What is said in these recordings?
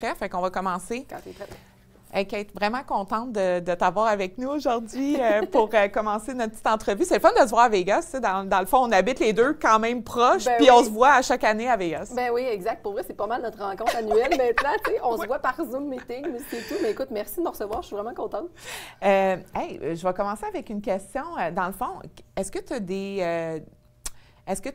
Fait qu'on va commencer. Quand t'es prête. Hey Kate, vraiment contente de t'avoir avec nous aujourd'hui pour commencer notre petite entrevue. C'est le fun de se voir à Vegas. Tu sais, dans le fond, on habite les deux quand même proches, Ben puis oui. on se voit à chaque année à Vegas. Ben oui, exact. Pour vrai, c'est pas mal notre rencontre annuelle maintenant. Tu sais, on se voit par Zoom meeting, mais c'est tout. Mais écoute, merci de me recevoir. Je suis vraiment contente. Je vais commencer avec une question. Dans le fond, est-ce que tu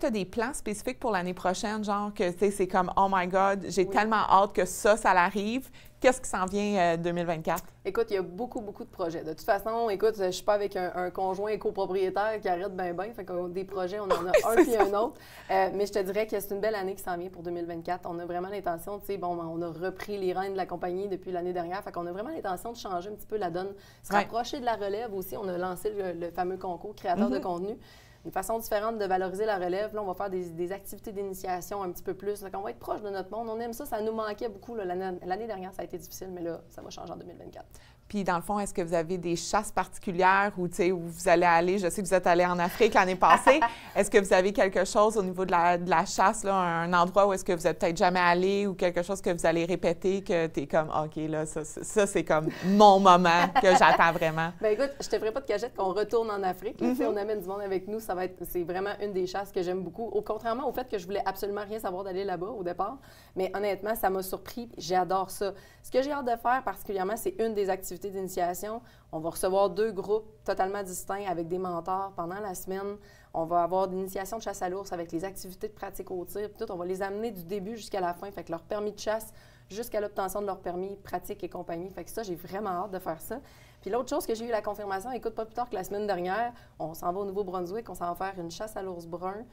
as des plans spécifiques pour l'année prochaine, genre que c'est comme « Oh my God, j'ai tellement hâte que ça l'arrive ». Qu'est-ce qui s'en vient 2024? Écoute, il y a beaucoup de projets. De toute façon, écoute, je suis pas avec un conjoint copropriétaire qui arrête bien. Fait que des projets, on en a un puis un autre. Mais je te dirais que c'est une belle année qui s'en vient pour 2024. On a vraiment l'intention, tu sais, on a repris les rênes de la compagnie depuis l'année dernière. Fait qu'on a vraiment l'intention de changer un petit peu la donne, se rapprocher de la relève aussi. On a lancé le fameux concours créateur de contenu. Une façon différente de valoriser la relève. Là, on va faire des activités d'initiation un petit peu plus. Donc, on va être proche de notre monde. On aime ça. Ça nous manquait beaucoup. L'année dernière, ça a été difficile, mais là, ça va changer en 2024. Puis, dans le fond, est-ce que vous avez des chasses particulières où vous allez aller? Je sais que vous êtes allé en Afrique l'année passée. Est-ce que vous avez quelque chose au niveau de la chasse, là, un endroit où est-ce que vous n'êtes peut-être jamais allé ou quelque chose que vous allez répéter que tu es comme, OK, là, ça c'est comme mon moment que j'attends vraiment? Bien, écoute, je te ferai pas de cachette qu'on retourne en Afrique. Là, on amène du monde avec nous. C'est vraiment une des chasses que j'aime beaucoup. Contrairement au fait que je voulais absolument rien savoir d'aller là-bas au départ. Mais honnêtement, ça m'a surpris. J'adore ça. Ce que j'ai hâte de faire particulièrement, c'est une des activités d'initiation. On va recevoir 2 groupes totalement distincts avec des mentors pendant la semaine. On va avoir des initiations de chasse à l'ours avec les activités de pratique au tir. Puis tout, on va les amener du début jusqu'à la fin. Fait que leur permis de chasse jusqu'à l'obtention de leur permis pratique et compagnie. Fait que ça, j'ai vraiment hâte de faire ça. Puis l'autre chose que j'ai eu la confirmation, écoute, pas plus tard que la semaine dernière, on s'en va au Nouveau-Brunswick, on s'en va faire une chasse à l'ours brun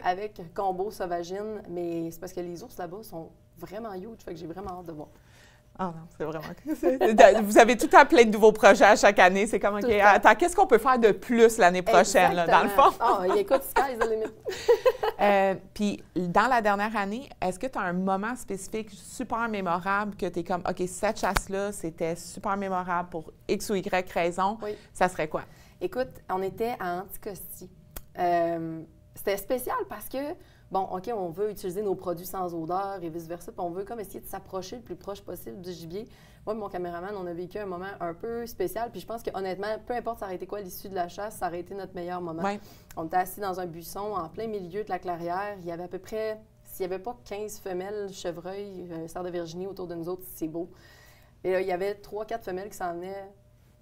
avec combo sauvagine. Mais c'est parce que les ours là-bas sont vraiment huge. Fait que j'ai vraiment hâte de voir. Ah non, c'est vraiment... Vous avez tout le temps plein de nouveaux projets à chaque année. C'est comme, OK, attends, qu'est-ce qu'on peut faire de plus l'année prochaine, là, dans le fond? Ah, écoute, sky's the limit. Puis, dans la dernière année, est-ce que tu as un moment spécifique super mémorable que tu es comme, OK, cette chasse-là, c'était super mémorable pour X ou Y raison? Oui. Ça serait quoi? Écoute, on était à Anticosti. C'était spécial parce que, bon, OK, on veut utiliser nos produits sans odeur et vice-versa, puis on veut comme essayer de s'approcher le plus proche possible du gibier. Moi et mon caméraman, on a vécu un moment un peu spécial, puis je pense que honnêtement, peu importe ça aurait été quoi l'issue de la chasse, ça aurait été notre meilleur moment. Ouais. On était assis dans un buisson en plein milieu de la clairière. Il y avait à peu près, s'il n'y avait pas 15 femelles chevreuils, cerfs de Virginie autour de nous autres, c'est beau. Et là, il y avait 3-4 femelles qui s'en venaient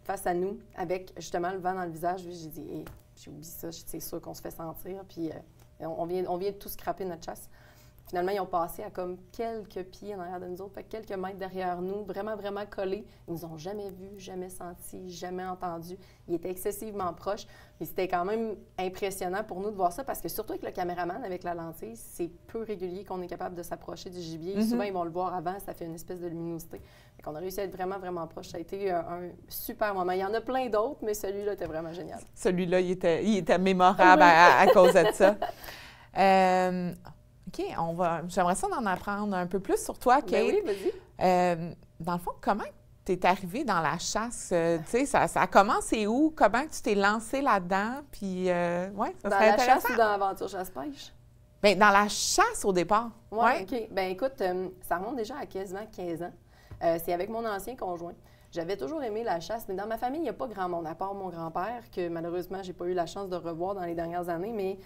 face à nous avec justement le vent dans le visage. J'ai dit, hey, j'ai oublié ça, c'est sûr qu'on se fait sentir, puis on vient de tout scraper notre chasse. Finalement, ils ont passé à comme quelques pieds en arrière de nous autres, fait quelques mètres derrière nous, vraiment collés. Ils nous ont jamais vus, jamais sentis, jamais entendus. Ils étaient excessivement proches. Mais c'était quand même impressionnant pour nous de voir ça parce que surtout avec le caméraman, avec la lentille, c'est peu régulier qu'on est capable de s'approcher du gibier. Souvent, ils vont le voir avant, ça fait une espèce de luminosité. Fait qu'on a réussi à être vraiment proche. Ça a été un super moment. Il y en a plein d'autres, mais celui-là était vraiment génial. Celui-là, il était mémorable à cause de ça. OK, j'aimerais ça d'en apprendre un peu plus sur toi, Kate. Ben oui, vas-y. Dans le fond, comment tu es arrivée dans la chasse? Tu sais, ça a commencé où? Comment tu t'es lancée là-dedans? Puis, ouais, ça serait intéressant. Dans la chasse ou dans l'aventure chasse-pêche? Bien, dans la chasse au départ. Oui, ouais. OK. Bien, écoute, ça remonte déjà à quasiment 15 ans. C'est avec mon ancien conjoint. J'avais toujours aimé la chasse, mais dans ma famille, il n'y a pas grand monde, à part mon grand-père, que malheureusement, j'ai pas eu la chance de revoir dans les dernières années, mais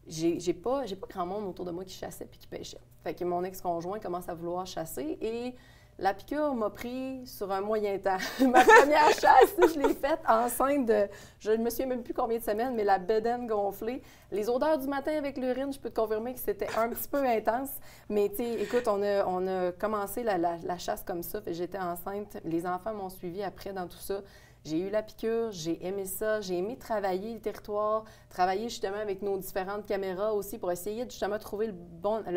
j'ai pas grand monde autour de moi qui chassait puis qui pêchait. Fait que mon ex-conjoint commence à vouloir chasser et la piqûre m'a pris sur un moyen temps. Ma première chasse, je l'ai faite enceinte de, je ne me souviens même plus combien de semaines, mais la bedaine gonflée. Les odeurs du matin avec l'urine, je peux te confirmer que c'était un petit peu intense. Mais tu sais, écoute, on a commencé la chasse comme ça. J'étais enceinte. Les enfants m'ont suivi après dans tout ça. J'ai eu la piqûre, j'ai aimé ça, j'ai aimé travailler le territoire, travailler justement avec nos différentes caméras aussi pour essayer de justement trouver le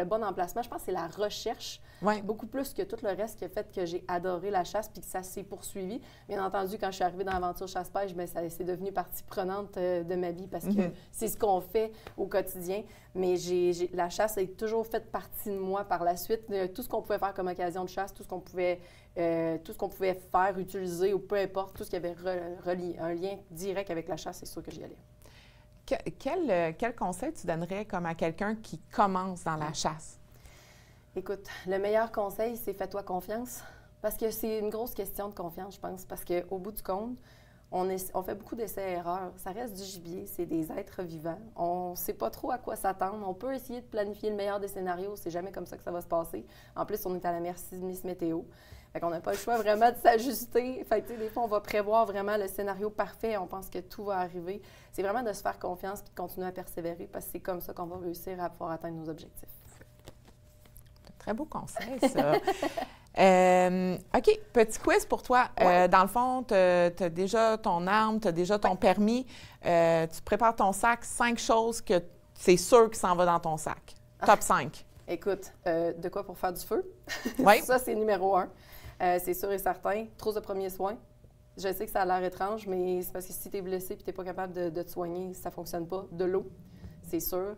bon emplacement. Je pense que c'est la recherche, beaucoup plus que tout le reste qui a fait que j'ai adoré la chasse puis que ça s'est poursuivi. Bien entendu, quand je suis arrivée dans l'aventure chasse-pêche, bien, c'est devenu partie prenante de ma vie parce que c'est ce qu'on fait au quotidien. Mais la chasse a toujours fait partie de moi par la suite. Tout ce qu'on pouvait faire comme occasion de chasse, tout ce qu'on pouvait faire, utiliser ou peu importe, tout ce qui avait un lien direct avec la chasse, c'est sûr que j'y allais. Quel conseil tu donnerais comme à quelqu'un qui commence dans la chasse? Écoute, le meilleur conseil, c'est fais-toi confiance. Parce que c'est une grosse question de confiance, je pense. Parce qu'au bout du compte, on fait beaucoup d'essais-erreurs. Ça reste du gibier, c'est des êtres vivants. On ne sait pas trop à quoi s'attendre. On peut essayer de planifier le meilleur des scénarios. C'est jamais comme ça que ça va se passer. En plus, on est à la merci de Miss Météo. Fait qu'on n'a pas le choix vraiment de s'ajuster. Fait que, des fois, on va prévoir vraiment le scénario parfait. On pense que tout va arriver. C'est vraiment de se faire confiance et de continuer à persévérer parce que c'est comme ça qu'on va réussir à pouvoir atteindre nos objectifs. Très beau conseil, ça. OK, petit quiz pour toi. Ouais. Dans le fond, tu as déjà ton arme, tu as déjà ton permis. Tu prépares ton sac, 5 choses que c'est sûr que s'en va dans ton sac. Top 5. Écoute, de quoi pour faire du feu? Oui. Ça, c'est numéro 1. C'est sûr et certain. Trousse de premiers soins. Je sais que ça a l'air étrange, mais c'est parce que si tu es blessé et tu n'es pas capable de te soigner, ça ne fonctionne pas. De l'eau, c'est sûr.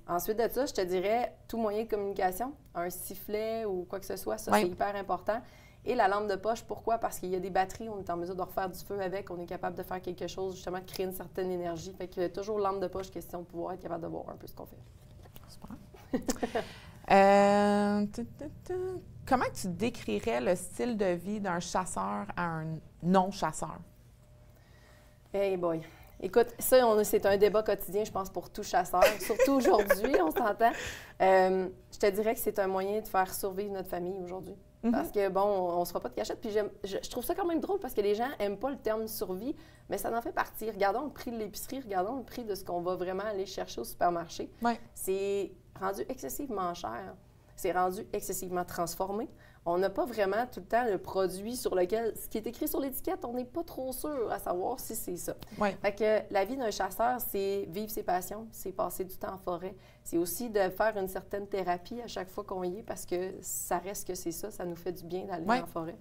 Ensuite de ça, je te dirais tout moyen de communication, un sifflet ou quoi que ce soit, ça, oui. C'est hyper important. Et la lampe de poche, pourquoi? Parce qu'il y a des batteries, on est en mesure de refaire du feu avec, on est capable de faire quelque chose, justement, de créer une certaine énergie. Fait que toujours lampe de poche, question de pouvoir être capable de voir un peu ce qu'on fait. Super. Comment tu décrirais le style de vie d'un chasseur à un non-chasseur? Hey boy! Écoute, ça, c'est un débat quotidien, je pense, pour tout chasseur. Surtout aujourd'hui, on s'entend. Je te dirais que c'est un moyen de faire survivre notre famille aujourd'hui. Parce que, bon, on ne se fera pas de cachette. Puis je trouve ça quand même drôle parce que les gens n'aiment pas le terme survie, mais ça en fait partie. Regardons le prix de l'épicerie, regardons le prix de ce qu'on va vraiment aller chercher au supermarché. Ouais. C'est rendu excessivement cher. C'est rendu excessivement transformé. On n'a pas vraiment tout le temps le produit sur lequel, ce qui est écrit sur l'étiquette, on n'est pas trop sûr à savoir si c'est ça. Ouais. Fait que la vie d'un chasseur, c'est vivre ses passions, c'est passer du temps en forêt. C'est aussi de faire une certaine thérapie à chaque fois qu'on y est parce que ça reste que c'est ça nous fait du bien d'aller en forêt.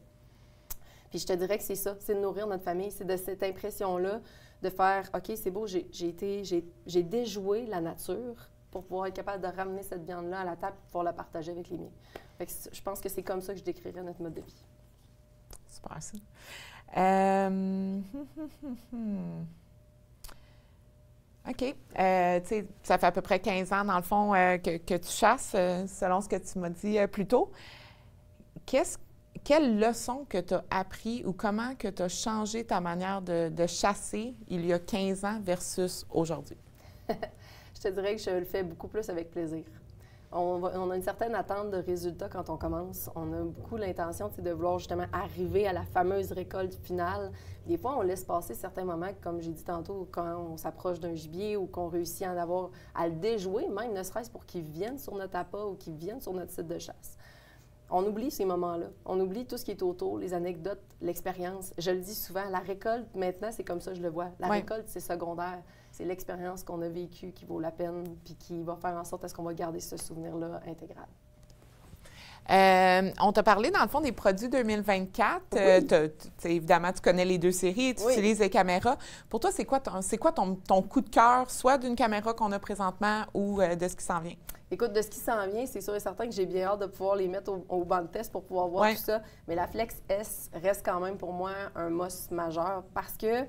Puis je te dirais que c'est ça, c'est de nourrir notre famille, c'est de cette impression-là de faire, OK, c'est beau, j'ai déjoué la nature pour pouvoir être capable de ramener cette viande-là à la table et pouvoir la partager avec les miens. Fait que je pense que c'est comme ça que je décrirais notre mode de vie. Super, ça. OK. Tu sais, ça fait à peu près 15 ans, dans le fond, que tu chasses, selon ce que tu m'as dit plus tôt. Quelle leçon que tu as appris ou comment que tu as changé ta manière de chasser il y a 15 ans versus aujourd'hui? Je te dirais que je le fais beaucoup plus avec plaisir. On a une certaine attente de résultats quand on commence. On a beaucoup l'intention de vouloir justement arriver à la fameuse récolte finale. Des fois, on laisse passer certains moments, comme j'ai dit tantôt, quand on s'approche d'un gibier ou qu'on réussit à le déjouer, même ne serait-ce pour qu'il vienne sur notre appât ou qu'il vienne sur notre site de chasse. On oublie ces moments-là. On oublie tout ce qui est autour, les anecdotes, l'expérience. Je le dis souvent, la récolte, maintenant, c'est comme ça que je le vois. La récolte, c'est secondaire. C'est l'expérience qu'on a vécue qui vaut la peine puis qui va faire en sorte à ce qu'on va garder ce souvenir-là intégral. On t'a parlé, dans le fond, des produits 2024. Oui. Évidemment, tu connais les 2 séries, tu utilises les caméras. Pour toi, c'est quoi ton coup de cœur, soit d'une caméra qu'on a présentement ou de ce qui s'en vient? Écoute, de ce qui s'en vient, c'est sûr et certain que j'ai bien hâte de pouvoir les mettre au banc de test pour pouvoir voir tout ça. Mais la Flex S reste quand même pour moi un must majeur parce que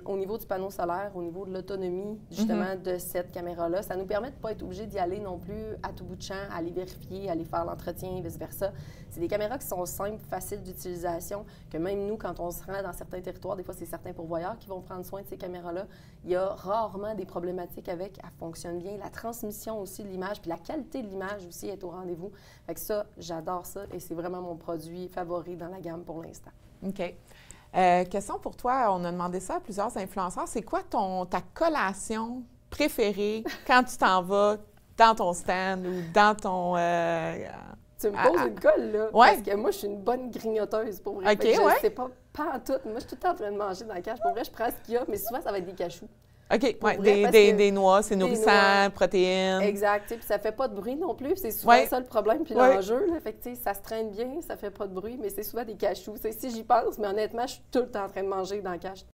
au niveau du panneau solaire, au niveau de l'autonomie, justement, de cette caméra-là, ça nous permet de ne pas être obligé d'y aller non plus à tout bout de champ, à aller vérifier, à aller faire l'entretien et vice-versa. C'est des caméras qui sont simples, faciles d'utilisation, que même nous, quand on se rend dans certains territoires, des fois, c'est certains pourvoyeurs qui vont prendre soin de ces caméras-là. Il y a rarement des problématiques avec. Elle fonctionne bien. La transmission aussi de l'image, puis la qualité de l'image aussi est au rendez-vous. Fait que ça, j'adore ça et c'est vraiment mon produit favori dans la gamme pour l'instant. OK. Question pour toi, on a demandé ça à plusieurs influenceurs. C'est quoi ta collation préférée quand tu t'en vas dans ton stand ou dans ton... Tu me poses une colle, là, parce que moi, je suis une bonne grignoteuse, pour vrai. OK, je ne sais pas en tout. Moi, je suis tout le temps en train de manger dans la cage. Pour vrai, je prends ce qu'il y a, mais souvent, ça va être des cachous. OK, des noix, c'est nourrissant, protéines. Exact, puis ça fait pas de bruit non plus. C'est souvent ça le problème, puis l'enjeu. Fait que, ça se traîne bien, ça fait pas de bruit, mais c'est souvent des cachous. Si j'y pense, mais honnêtement, je suis tout le temps en train de manger dans la cage.